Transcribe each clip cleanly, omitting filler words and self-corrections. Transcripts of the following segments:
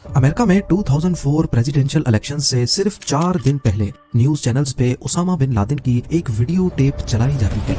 America में 2004 presidential election से सिर्फ 4 दिन पहले न्यूज चैनल्स पे उसामा बिन लादेन की एक वीडियो टेप चलाई जा रही है।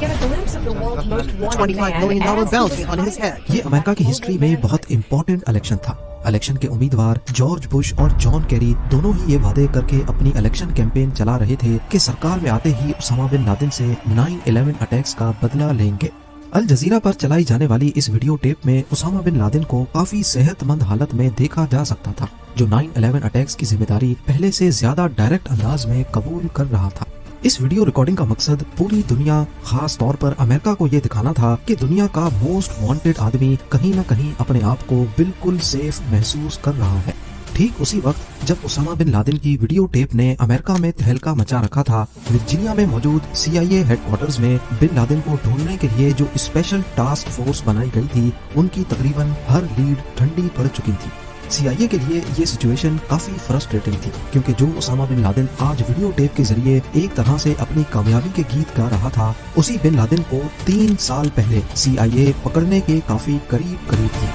$25 million bounty on his head. ये अमेरिका की हिस्ट्री में बहुत इम्पोर्टेंट इलेक्शन था। इलेक्शन के उम्मीदवार जॉर्ज बुश और जॉन कैरी दोनों ही ये वादे करके अपनी इलेक्शन कैंपेन चला रहे थे कि सरकार में आते ही उसामा बिन लादेन से 9/11 अटैक्स का बदला लेंगे। अल जजीरा पर चलाई जाने वाली इस वीडियो टेप में उसामा बिन लादेन को काफी सेहतमंद हालत में देखा जा सकता था, जो 9/11 अटैक्स की जिम्मेदारी पहले से ज्यादा डायरेक्ट अंदाज में कबूल कर रहा था। इस वीडियो रिकॉर्डिंग का मकसद पूरी दुनिया, खास तौर पर अमेरिका को ये दिखाना था कि दुनिया का मोस्ट वांटेड आदमी कहीं न कहीं अपने आप को बिल्कुल सेफ महसूस कर रहा है। ठीक उसी वक्त जब उसामा बिन लादेन की वीडियो टेप ने अमेरिका में तहलका मचा रखा था, वर्जीनिया में मौजूद CIA हेडक्वार्टर्स में बिन लादेन को ढूंढने के लिए जो स्पेशल टास्क फोर्स बनाई गई थी, उनकी तकरीबन हर लीड ठंडी पड़ चुकी थी। CIA के लिए ये सिचुएशन काफी फ्रस्ट्रेटिंग थी, क्योंकि जो उसामा बिन लादेन आज वीडियो टेप के जरिए एक तरह से अपनी कामयाबी के गीत गा रहा था, उसी बिन लादेन को 3 साल पहले CIA पकड़ने के काफी करीब थी।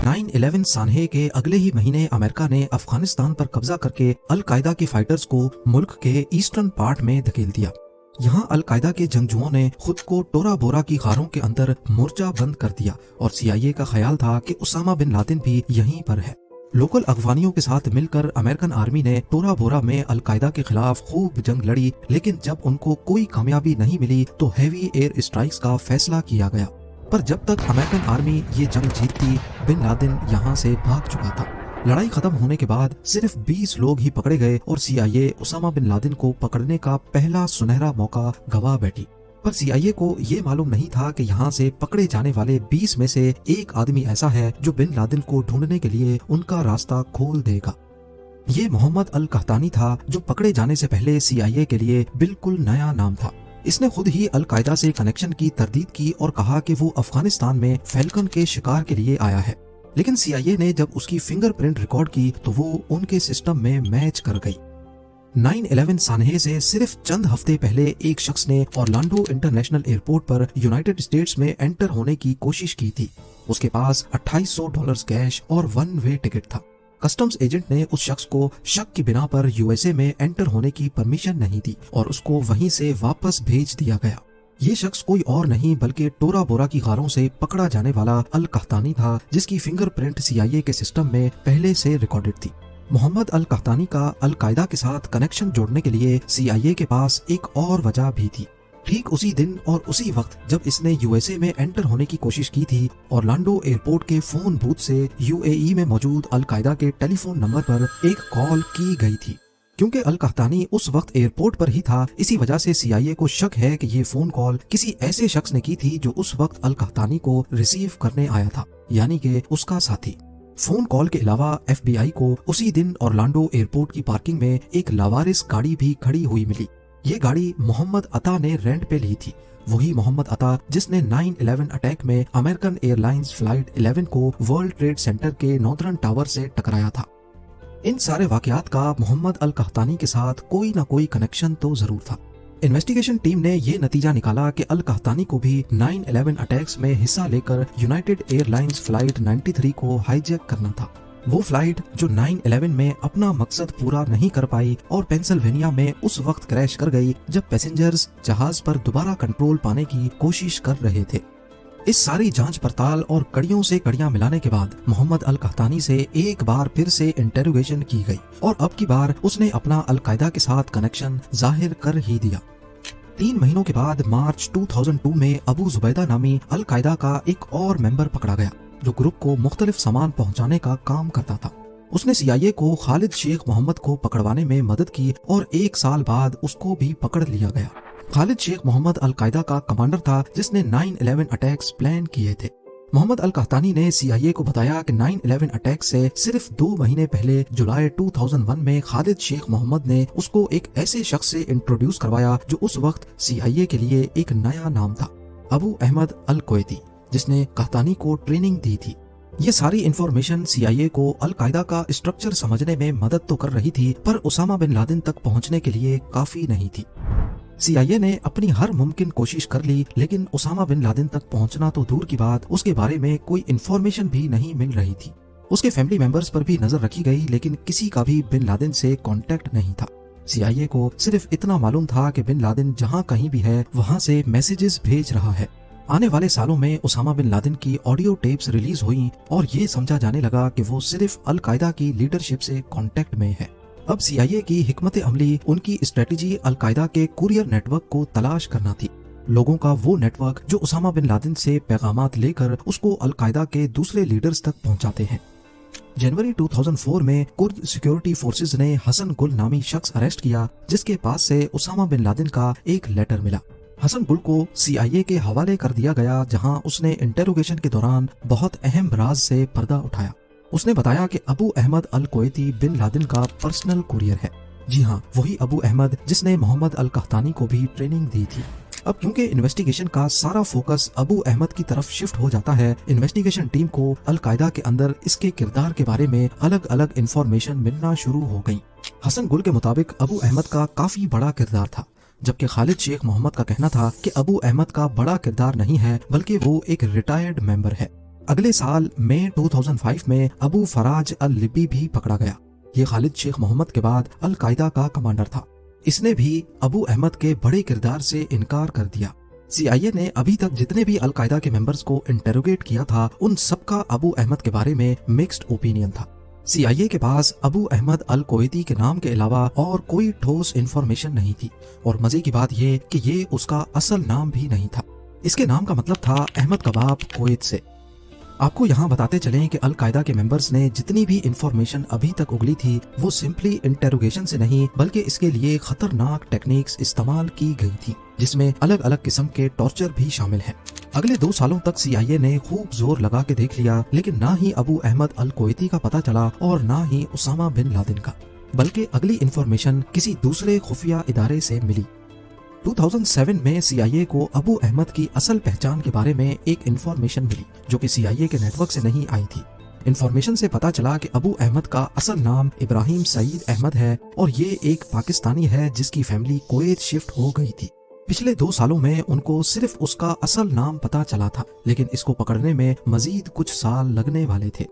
9/11 सानहे के अगले ही महीने अमेरिका ने अफगानिस्तान पर कब्जा करके अल कायदा के फाइटर्स को मुल्क के ईस्टर्न पार्ट में धकेल दिया। यहाँ अल कायदा के जंगजुओं ने खुद को टोरा बोरा की गारों के अंदर मोर्चा बंद कर दिया और CIA का ख्याल था कि उसामा बिन लादेन भी यहीं पर है। लोकल अफगानियों के साथ मिलकर अमेरिकन आर्मी ने टोरा बोरा में अल कायदा के खिलाफ खूब जंग लड़ी, लेकिन जब उनको कोई कामयाबी नहीं मिली तो हैवी एयर स्ट्राइक्स का फैसला किया गया। पर जब तक अमेरिकन आर्मी ये जंग जीतती, बिन लादेन यहाँ से भाग चुका था। लड़ाई खत्म होने के बाद सिर्फ 20 लोग ही पकड़े गए और CIA उसामा बिन लादेन को पकड़ने का पहला सुनहरा मौका गवा बैठी। पर CIA को ये मालूम नहीं था कि यहाँ से पकड़े जाने वाले 20 में से एक आदमी ऐसा है जो बिन लादेन को ढूंढने के लिए उनका रास्ता खोल देगा। ये मोहम्मद अल कहतानी था, जो पकड़े जाने से पहले CIA के लिए बिल्कुल नया नाम था। इसने खुद ही अल कायदा से कनेक्शन की तरदीद की और कहा कि वो अफगानिस्तान में फैल्कन के शिकार के लिए आया है, लेकिन CIA ने जब उसकी फिंगरप्रिंट रिकॉर्ड की तो वो उनके सिस्टम में मैच कर गई। 9/11 सानहे से सिर्फ चंद हफ्ते पहले एक शख्स ने ऑरलैंडो इंटरनेशनल एयरपोर्ट पर यूनाइटेड स्टेट्स में एंटर होने की कोशिश की थी। उसके पास $2800 कैश और 1 वे टिकट था। कस्टम्स एजेंट ने उस शख्स को शक की बिना पर USA में एंटर होने की परमिशन नहीं दी और उसको वहीं से वापस भेज दिया गया। ये शख्स कोई और नहीं बल्कि टोरा बोरा की गारों से पकड़ा जाने वाला अल कहतानी था, जिसकी फिंगरप्रिंट CIA के सिस्टम में पहले से रिकॉर्डेड थी। मोहम्मद अल कहतानी का अल कायदा के साथ कनेक्शन जोड़ने के लिए CIA के पास एक और वजह भी थी। ठीक उसी दिन और उसी वक्त जब इसने USA में एंटर होने की कोशिश की थी, ऑरलैंडो एयरपोर्ट के फोन बूथ से UAE में मौजूद अल कायदा के टेलीफोन नंबर पर एक कॉल की गई थी। क्योंकि अल कहतानी उस वक्त एयरपोर्ट पर ही था, इसी वजह से CIA को शक है कि ये फोन कॉल किसी ऐसे शख्स ने की थी जो उस वक्त अल कहतानी को रिसीव करने आया था, यानी कि उसका साथी। फोन कॉल के अलावा FBI को उसी दिन ऑरलैंडो एयरपोर्ट की पार्किंग में एक लावारिस गाड़ी भी खड़ी हुई मिली। ये गाड़ी मोहम्मद अता ने रेंट पे ली थी, वही मोहम्मद अता जिसने 9/11 अटैक में अमेरिकन एयरलाइंस फ्लाइट 11 को वर्ल्ड ट्रेड सेंटर के नॉर्दर्न टावर से टकराया था। इन सारे वाकयात का मोहम्मद अल कहतानी के साथ कोई ना कोई कनेक्शन तो जरूर था। इन्वेस्टिगेशन टीम ने ये नतीजा निकाला कि अल कहतानी को भी 9/11 अटैक्स में हिस्सा लेकर यूनाइटेड एयरलाइंस फ्लाइट 93 को हाईजैक करना था। वो फ्लाइट जो 9/11 में अपना मकसद पूरा नहीं कर पाई और पेंसिल्वेनिया में उस वक्त क्रैश कर गई जब पैसेंजर्स जहाज पर दोबारा कंट्रोल पाने की कोशिश कर रहे थे। इस सारी जांच पड़ताल और कड़ियों से कड़ियां मिलाने के बाद मोहम्मद अल कहतानी से एक बार फिर से इंटेरोगेशन की गई और अब की बार उसने अपना अल कायदा के साथ कनेक्शन जाहिर कर ही दिया। 3 महीनों के बाद मार्च 2002 में अबू जुबैदा नामी अल कायदा का एक और मेंबर पकड़ा गया, जो ग्रुप को मुख्तलिफ सामान पहुंचाने का काम करता था। उसने CIA को खालिद शेख मोहम्मद को पकड़वाने में मदद की और 1 साल बाद उसको भी पकड़ लिया गया। खालिद शेख मोहम्मद अल कायदा का कमांडर था जिसने 9/11 अटैक्स प्लान किए थे। मोहम्मद अल कहतानी ने CIA को बताया कि 9/11 अटैक से सिर्फ 2 महीने पहले जुलाई 2001 में खालिद शेख मोहम्मद ने उसको एक ऐसे शख्स से इंट्रोड्यूस करवाया जो उस वक्त CIA के लिए एक नया नाम था, अबू अहमद अल कुवैती, जिसने कहतानी को ट्रेनिंग दी थी। ये सारी इंफॉर्मेशन CIA को अल कायदा का स्ट्रक्चर समझने में मदद तो कर रही थी, पर उसामा बिन लादेन तक पहुंचने के लिए काफी नहीं थी। CIA ने अपनी हर मुमकिन कोशिश कर ली, लेकिन उसामा बिन लादेन तक पहुंचना तो दूर की बात, उसके बारे में कोई इन्फॉर्मेशन भी नहीं मिल रही थी। उसके फैमिली मेंबर्स पर भी नजर रखी गई, लेकिन किसी का भी बिन लादेन से कांटेक्ट नहीं था। CIA को सिर्फ इतना मालूम था कि बिन लादेन जहां कहीं भी है वहां से मैसेजेस भेज रहा है। आने वाले सालों में उसामा बिन लादेन की ऑडियो टेप्स रिलीज हुई और ये समझा जाने लगा कि वो सिर्फ अल कायदा की लीडरशिप से कांटेक्ट में है। अब CIA की हिकमत अमली, उनकी स्ट्रेटेजी अल कायदा के कुरियर नेटवर्क को तलाश करना थी। लोगों का वो नेटवर्क जो उसामा बिन लादेन से पैगामात लेकर उसको अल कायदा के दूसरे लीडर्स तक पहुंचाते हैं। जनवरी 2004 में कुर्द सिक्योरिटी फोर्सेस ने हसन गुल नामी शख्स अरेस्ट किया, जिसके पास से उसामा बिन लादेन का एक लेटर मिला। हसन गुल को CIA के हवाले कर दिया गया, जहां उसने इंटेरोगेशन के दौरान बहुत अहम राज से पर्दा उठाया। उसने बताया कि अबू अहमद अल कुवैती बिन लादेन का पर्सनल कुरियर है। जी हाँ, वही अबू अहमद जिसने मोहम्मद अल कहतानी को भी ट्रेनिंग दी थी। अब क्योंकि इन्वेस्टिगेशन का सारा फोकस अबू अहमद की तरफ शिफ्ट हो जाता है, इन्वेस्टिगेशन टीम को अल कायदा के अंदर इसके किरदार के बारे में अलग अलग इंफॉर्मेशन मिलना शुरू हो गई। हसन गुल के मुताबिक अबू अहमद का काफी बड़ा किरदार था, जबकि खालिद शेख मोहम्मद का कहना था कि अबू अहमद का बड़ा किरदार नहीं है, बल्कि वो एक रिटायर्ड मेंबर है। अगले साल मई 2005 में अबू फराज अल लिबी भी पकड़ा गया। ये खालिद शेख मोहम्मद के बाद अल कायदा का कमांडर था। इसने भी अबू अहमद के बड़े किरदार से इनकार कर दिया। CIA ने अभी तक जितने भी अल कायदा के मेंबर्स को इंटेरोगेट किया था, उन सबका अबू अहमद के बारे में मिक्स्ड ओपिनियन था। CIA के पास अबू अहमद अल कुवैती के नाम के अलावा और कोई ठोस इंफॉर्मेशन नहीं थी, और मजे की बात ये कि ये उसका असल नाम भी नहीं था। इसके नाम का मतलब था अहमद कबाब कुवैत से। आपको यहाँ बताते चलें कि अल कायदा के मेंबर्स ने जितनी भी इंफॉर्मेशन अभी तक उगली थी, वो सिंपली इंटेरोगेशन से नहीं, बल्कि इसके लिए खतरनाक टेक्निक्स इस्तेमाल की गई थी, जिसमें अलग अलग किस्म के टॉर्चर भी शामिल हैं। अगले 2 सालों तक CIA ने खूब जोर लगा के देख लिया, लेकिन ना ही अबू अहमद अल कुवैती का पता चला और ना ही उसामा बिन लादेन का, बल्कि अगली इंफॉर्मेशन किसी दूसरे खुफिया इदारे से मिली। 2007 में CIA को अबू अहमद की असल पहचान के बारे में एक इंफॉर्मेशन मिली, जो कि CIA के नेटवर्क से नहीं आई थी। इंफॉर्मेशन से पता चला कि अबू अहमद का असल नाम इब्राहिम सईद अहमद है और ये एक पाकिस्तानी है जिसकी फैमिली कुवैत शिफ्ट हो गई थी। पिछले 2 सालों में उनको सिर्फ उसका असल नाम पता चला था, लेकिन इसको पकड़ने में मजीद कुछ साल लगने वाले थे।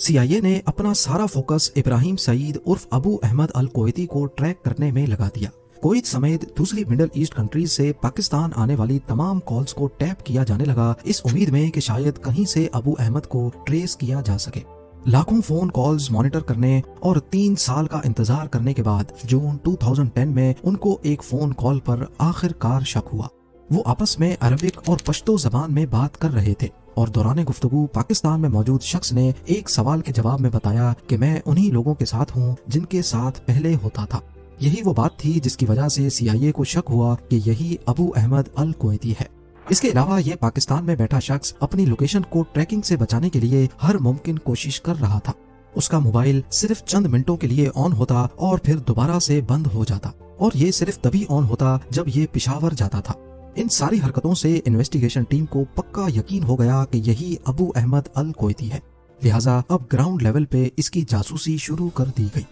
CIA ने अपना सारा फोकस इब्राहिम सईद उर्फ अबू अहमद अल कुवैती को ट्रैक करने में लगा दिया। कुवैत समेत दूसरी मिडल ईस्ट कंट्रीज से पाकिस्तान आने वाली तमाम कॉल्स को टैप किया जाने लगा, इस उम्मीद में कि शायद कहीं से अबू अहमद को ट्रेस किया जा सके। लाखों फोन कॉल्स मॉनिटर करने और 3 साल का इंतजार करने के बाद जून 2010 में उनको एक फोन कॉल पर आखिरकार शक हुआ। वो आपस में अरबिक और पश्तो जबान में बात कर रहे थे, और दौरान गुफ्तगू पाकिस्तान में मौजूद शख्स ने एक सवाल के जवाब में बताया कि मैं उन्हीं लोगों के साथ हूँ जिनके साथ पहले होता था। यही वो बात थी जिसकी वजह से CIA को शक हुआ कि यही अबू अहमद अल कुवैती है। इसके अलावा ये पाकिस्तान में बैठा शख्स अपनी लोकेशन को ट्रैकिंग से बचाने के लिए हर मुमकिन कोशिश कर रहा था। उसका मोबाइल सिर्फ चंद मिनटों के लिए ऑन होता और फिर दोबारा से बंद हो जाता, और ये सिर्फ तभी ऑन होता जब ये पेशावर जाता था। इन सारी हरकतों से इन्वेस्टिगेशन टीम को पक्का यकीन हो गया कि यही अबू अहमद अल कुवैती है, लिहाजा अब ग्राउंड लेवल पे इसकी जासूसी शुरू कर दी गई।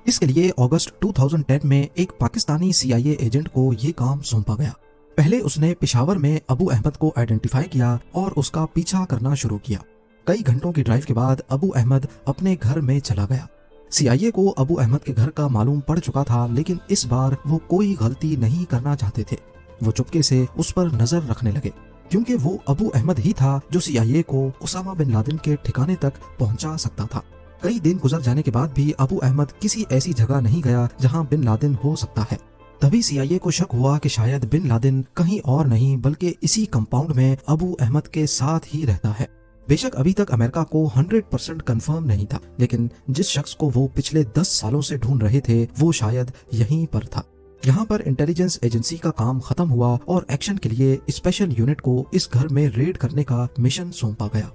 इसके लिए अगस्त 2010 में एक पाकिस्तानी CIA एजेंट को ये काम सौंपा गया। पहले उसने पेशावर में अबू अहमद को आइडेंटिफाई किया और उसका पीछा करना शुरू किया। कई घंटों की ड्राइव के बाद अबू अहमद अपने घर में चला गया। CIA को अबू अहमद के घर का मालूम पड़ चुका था, लेकिन इस बार वो कोई गलती नहीं करना चाहते थे। वो चुपके से उस पर नजर रखने लगे, क्योंकि वो अबू अहमद ही था जो CIA को उसामा बिन लादेन के ठिकाने तक पहुंचा सकता था। कई दिन गुजर जाने के बाद भी अबू अहमद किसी ऐसी जगह नहीं गया जहां बिन लादेन हो सकता है। तभी CIA को शक हुआ कि शायद बिन लादेन कहीं और नहीं बल्कि इसी कंपाउंड में अबू अहमद के साथ ही रहता है। बेशक अभी तक अमेरिका को 100% कंफर्म नहीं था, लेकिन जिस शख्स को वो पिछले 10 सालों से ढूंढ रहे थे वो शायद यहीं पर था। यहाँ पर इंटेलिजेंस एजेंसी का काम खत्म हुआ और एक्शन के लिए स्पेशल यूनिट को इस घर में रेड करने का मिशन सौंपा गया।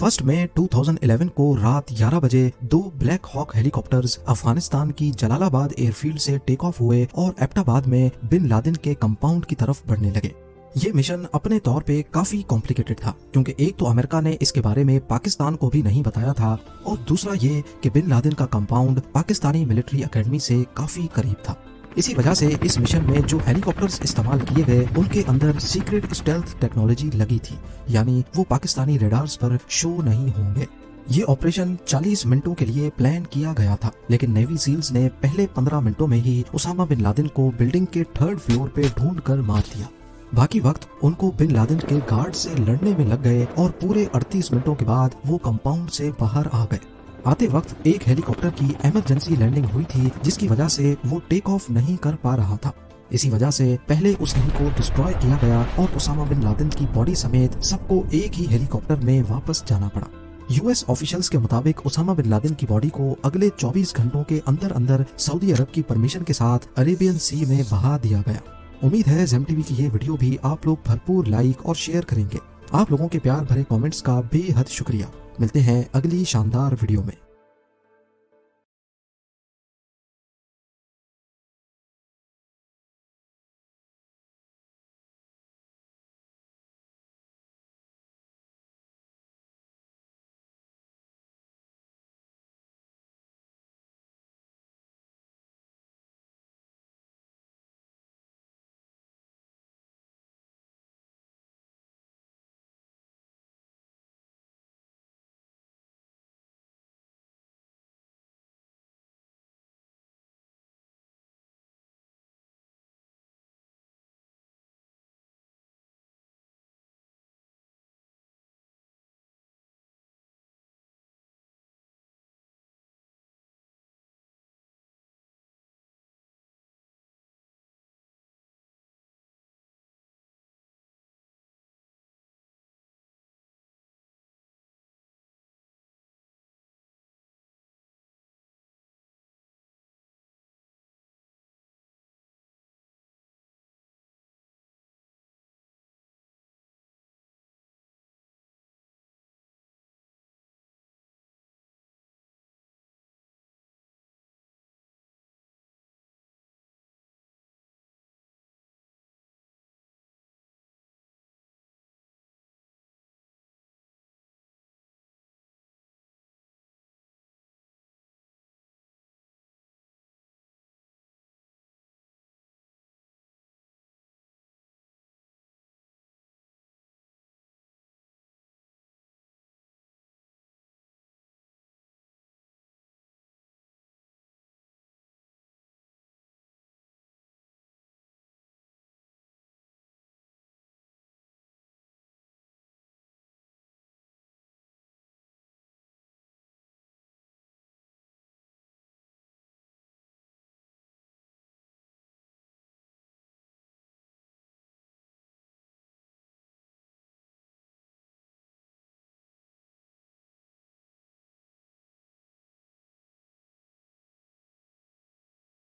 1 मई 2011 को रात 11 बजे 2 ब्लैक हॉक हेलीकॉप्टर्स अफगानिस्तान की जलालाबाद एयरफील्ड से टेक ऑफ हुए और एबटाबाद में बिन लादेन के कंपाउंड की तरफ बढ़ने लगे। ये मिशन अपने तौर पे काफी कॉम्प्लिकेटेड था, क्योंकि एक तो अमेरिका ने इसके बारे में पाकिस्तान को भी नहीं बताया था, और दूसरा ये कि बिन लादेन का कंपाउंड पाकिस्तानी मिलिट्री एकेडमी से काफी करीब था। اسی وجہ سے اس مشن میں جو ہیلی کاپٹرز استعمال کیے گئے ان کے اندر سیکرٹ اسٹیلتھ ٹیکنالوجی لگی تھی، یعنی وہ پاکستانی ریڈارز پر شو نہیں ہوں گے۔ یہ آپریشن 40 منٹوں کے لیے پلان کیا گیا تھا، لیکن نیوی سیلز نے پہلے 15 منٹوں میں ہی اسامہ بن لادن کو بلڈنگ کے 3rd فلور پہ ڈھونڈ کر مار دیا۔ باقی وقت ان کو بن لادن کے گارڈ سے لڑنے میں لگ گئے اور پورے 38 منٹوں کے بعد وہ کمپاؤنڈ سے باہر آ گئے۔ آتے وقت ایک ہیلی کاپٹر کی ایمرجنسی لینڈنگ ہوئی تھی جس کی وجہ سے وہ ٹیک آف نہیں کر پا رہا تھا۔ اسی وجہ سے پہلے اس ہیلی کو ڈسٹروائے کیا گیا اور اسامہ بن لادن کی باڈی سمیت سب کو ایک ہی ہیلی کاپٹر میں واپس جانا پڑا۔ یو ایس آفیشلز کے مطابق اسامہ بن لادن کی باڈی کو اگلے 24 گھنٹوں کے اندر اندر سعودی عرب کی پرمیشن کے ساتھ عریبین سی میں بہا دیا گیا۔ امید ہے زیم ٹی وی کی یہ ویڈیو بھی آپ لوگ بھرپور لائک اور شیئر کریں گے۔ آپ لوگوں کے پیار بھرے کامنٹس کا بے حد شکریہ۔ ملتے ہیں اگلی شاندار ویڈیو میں۔